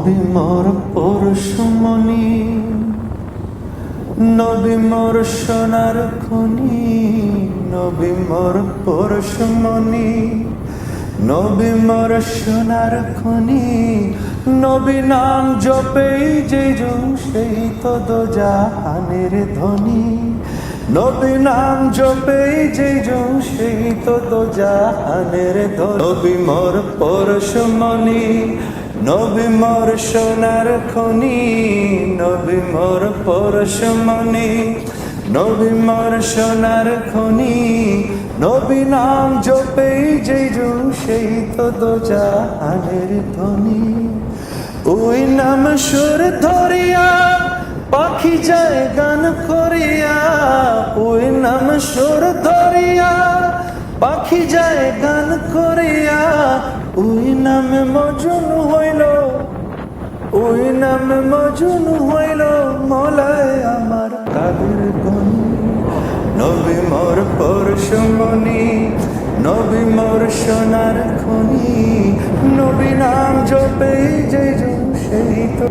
নবী মোর পরশুমণি, নবী মোর সোনার খনি, নবী মোর পরশুমণি, নবী মোর সোনার খনি। নবী নাম জপেই যে সেই তো দোজাহানের ধ্বনি। নবী নাম জপেই যে সেই তো দোজাহানের ধ্বনি। নবী মোর পরশুমণি, নবী মোর সোনার খনি, নবী মোর পরশুমণি, নবী মোর সোনার খনি। নবী নাম জপেই যে সেই তো দোজাহানের ধ্বনি। ওই নাম সুর ধরিয়া পাখি যায় গান করিয়া, ওই নাম সুর ধরিয়া পাখি যায় গান করিয়া। ওই নামে মজুন হইল, ওই নামে মজুন হইল মলায় আমার কাদের গনি। নবী মোর পরশুমণি, নবী মোর সোনার খনি। নবী নাম জপেই যে সেই তো